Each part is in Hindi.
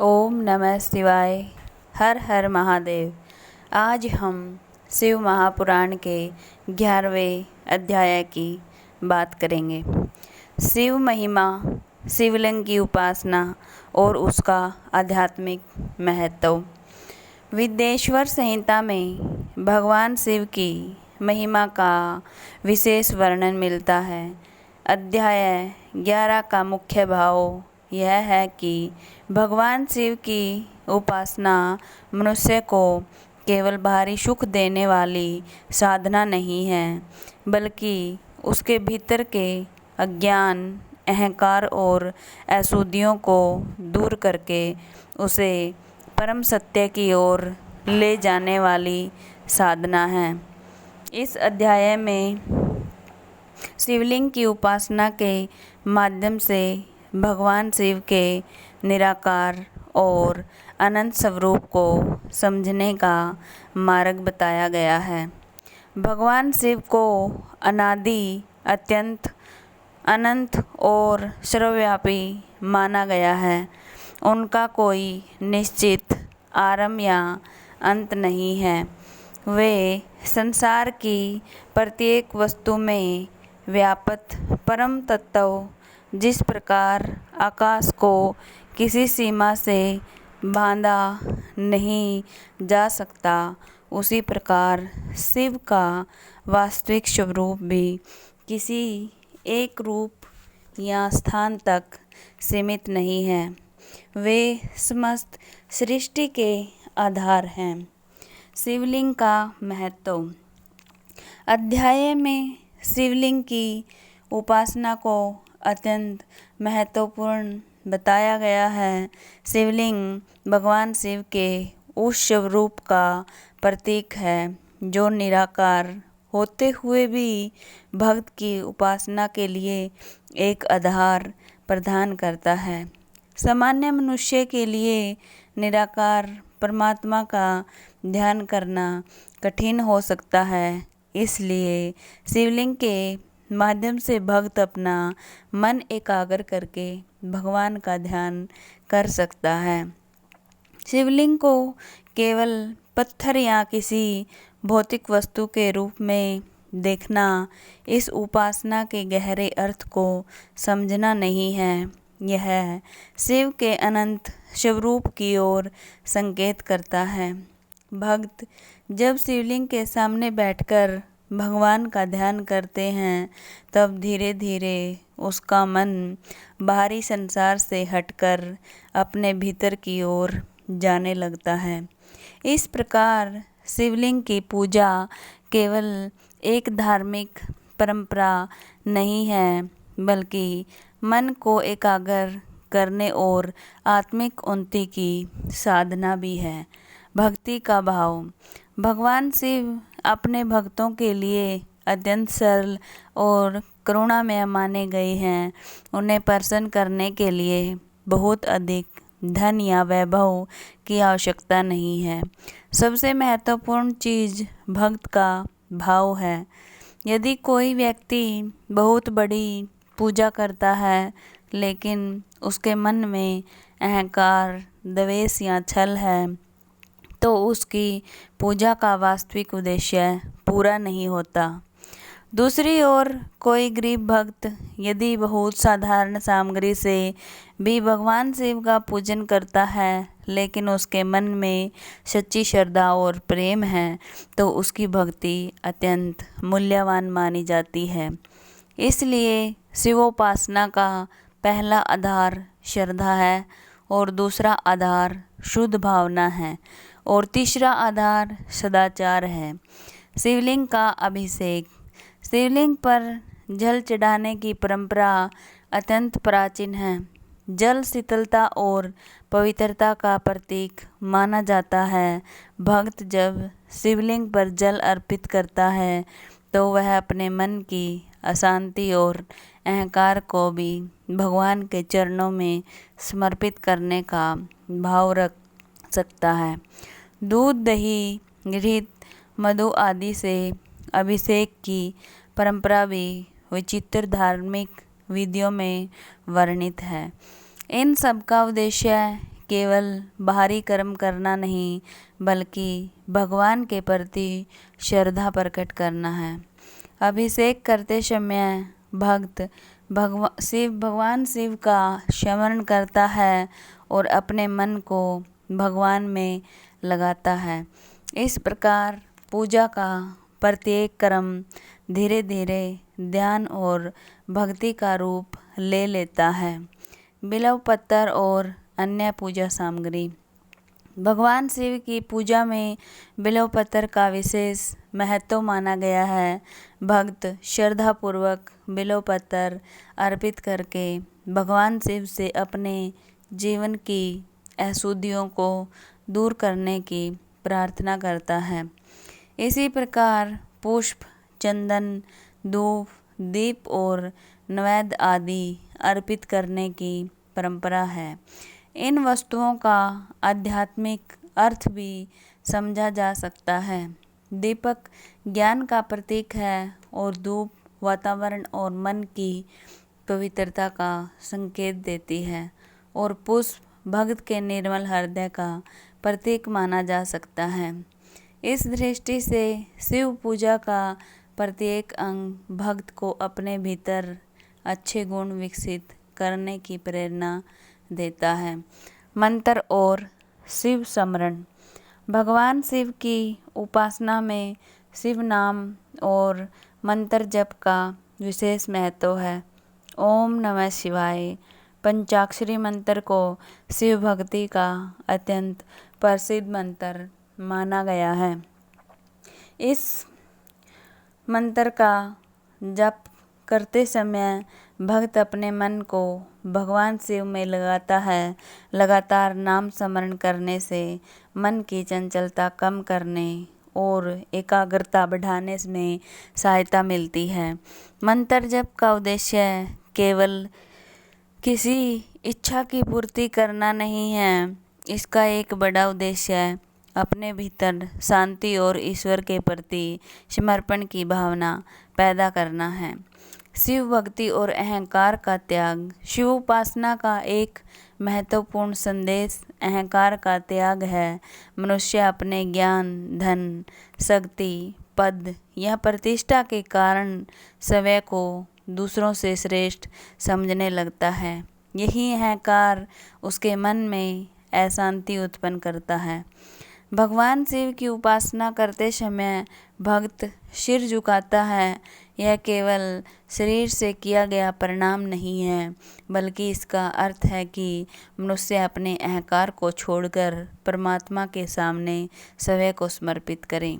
ओम नमः शिवाय। हर हर महादेव। आज हम शिव महापुराण के 11वें अध्याय की बात करेंगे। शिव महिमा, शिवलिंग की उपासना और उसका आध्यात्मिक महत्व। विद्येश्वर संहिता में भगवान शिव की महिमा का विशेष वर्णन मिलता है। अध्याय 11 का मुख्य भाव यह है कि भगवान शिव की उपासना मनुष्य को केवल बाहरी सुख देने वाली साधना नहीं है, बल्कि उसके भीतर के अज्ञान, अहंकार और अशुद्धियों को दूर करके उसे परम सत्य की ओर ले जाने वाली साधना है। इस अध्याय में शिवलिंग की उपासना के माध्यम से भगवान शिव के निराकार और अनंत स्वरूप को समझने का मार्ग बताया गया है। भगवान शिव को अनादि, अत्यंत, अनंत और सर्वव्यापी माना गया है। उनका कोई निश्चित आरंभ या अंत नहीं है। वे संसार की प्रत्येक वस्तु में व्याप्त परम तत्व, जिस प्रकार आकाश को किसी सीमा से बांधा नहीं जा सकता, उसी प्रकार शिव का वास्तविक स्वरूप भी किसी एक रूप या स्थान तक सीमित नहीं है। वे समस्त सृष्टि के आधार हैं। शिवलिंग का महत्व। अध्याय में शिवलिंग की उपासना को अत्यंत महत्वपूर्ण बताया गया है। शिवलिंग भगवान शिव के उस स्वरूप का प्रतीक है जो निराकार होते हुए भी भक्त की उपासना के लिए एक आधार प्रदान करता है। सामान्य मनुष्य के लिए निराकार परमात्मा का ध्यान करना कठिन हो सकता है, इसलिए शिवलिंग के माध्यम से भक्त अपना मन एकाग्र करके भगवान का ध्यान कर सकता है। शिवलिंग को केवल पत्थर या किसी भौतिक वस्तु के रूप में देखना इस उपासना के गहरे अर्थ को समझना नहीं है। यह शिव के अनंत स्वरूप की ओर संकेत करता है। भक्त जब शिवलिंग के सामने बैठकर भगवान का ध्यान करते हैं, तब धीरे धीरे उसका मन बाहरी संसार से हटकर अपने भीतर की ओर जाने लगता है। इस प्रकार शिवलिंग की पूजा केवल एक धार्मिक परंपरा नहीं है, बल्कि मन को एकाग्र करने और आत्मिक उन्नति की साधना भी है। भक्ति का भाव। भगवान शिव अपने भक्तों के लिए अत्यंत सरल और करुणामय माने गए हैं। उन्हें प्रसन्न करने के लिए बहुत अधिक धन या वैभव की आवश्यकता नहीं है। सबसे महत्वपूर्ण चीज़ भक्त का भाव है। यदि कोई व्यक्ति बहुत बड़ी पूजा करता है, लेकिन उसके मन में अहंकार, द्वेष या छल है, तो उसकी पूजा का वास्तविक उद्देश्य पूरा नहीं होता। दूसरी ओर कोई गरीब भक्त यदि बहुत साधारण सामग्री से भी भगवान शिव का पूजन करता है, लेकिन उसके मन में सच्ची श्रद्धा और प्रेम है, तो उसकी भक्ति अत्यंत मूल्यवान मानी जाती है। इसलिए शिवोपासना का पहला आधार श्रद्धा है, और दूसरा आधार शुद्ध भावना है, और तीसरा आधार सदाचार है। शिवलिंग का अभिषेक। शिवलिंग पर जल चढ़ाने की परंपरा अत्यंत प्राचीन है। जल शीतलता और पवित्रता का प्रतीक माना जाता है। भक्त जब शिवलिंग पर जल अर्पित करता है, तो वह अपने मन की अशांति और अहंकार को भी भगवान के चरणों में समर्पित करने का भाव रख सकता है। दूध, दही, घृत, मधु आदि से अभिषेक की परंपरा भी विचित्र धार्मिक विधियों में वर्णित है। इन सब का उद्देश्य केवल बाहरी कर्म करना नहीं बल्कि भगवान के प्रति श्रद्धा प्रकट करना है। अभिषेक करते समय भक्त भगवान शिव का स्मरण करता है और अपने मन को भगवान में लगाता है। इस प्रकार पूजा का प्रत्येक कर्म धीरे धीरे ध्यान और भक्ति का रूप ले लेता है। बिल्व पत्थर और अन्य पूजा सामग्री। भगवान शिव की पूजा में बिल्व पत्थर का विशेष महत्व माना गया है। भक्त श्रद्धापूर्वक बिल्व पत्थर अर्पित करके भगवान शिव से अपने जीवन की अशुद्धियों को दूर करने की प्रार्थना करता है। इसी प्रकार पुष्प, चंदन, धूप, दीप और नैवेद्य आदि अर्पित करने की परंपरा है। इन वस्तुओं का आध्यात्मिक अर्थ भी समझा जा सकता है। दीपक ज्ञान का प्रतीक है और धूप वातावरण और मन की पवित्रता का संकेत देती है और पुष्प भक्त के निर्मल हृदय का प्रतीक माना जा सकता है। इस दृष्टि से शिव पूजा का प्रत्येक अंग भक्त को अपने भीतर अच्छे गुण विकसित करने की प्रेरणा देता है। मंत्र और शिव स्मरण। भगवान शिव की उपासना में शिव नाम और मंत्र जप का विशेष महत्व है। ओम नमः शिवाय पंचाक्षरी मंत्र को शिव भक्ति का अत्यंत प्रसिद्ध मंत्र माना गया है। इस मंत्र का जप करते समय भक्त अपने मन को भगवान शिव में लगाता है। लगातार नाम स्मरण करने से मन की चंचलता कम करने और एकाग्रता बढ़ाने में सहायता मिलती है। मंत्र जप का उद्देश्य केवल किसी इच्छा की पूर्ति करना नहीं है, इसका एक बड़ा उद्देश्य अपने भीतर शांति और ईश्वर के प्रति समर्पण की भावना पैदा करना है। शिव भक्ति और अहंकार का त्याग। शिव उपासना का एक महत्वपूर्ण संदेश अहंकार का त्याग है। मनुष्य अपने ज्ञान, धन, शक्ति, पद या प्रतिष्ठा के कारण स्वयं को दूसरों से श्रेष्ठ समझने लगता है। यही अहंकार उसके मन में अशांति उत्पन्न करता है। भगवान शिव की उपासना करते समय भक्त सिर झुकाता है। यह केवल शरीर से किया गया प्रणाम नहीं है, बल्कि इसका अर्थ है कि मनुष्य अपने अहंकार को छोड़कर परमात्मा के सामने स्वयं को समर्पित करें।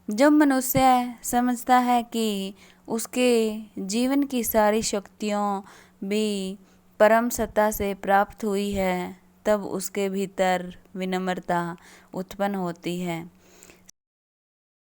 जब मनुष्य समझता है कि उसके जीवन की सारी शक्तियों भी परम सत्ता से प्राप्त हुई है, तब उसके भीतर विनम्रता उत्पन्न होती है।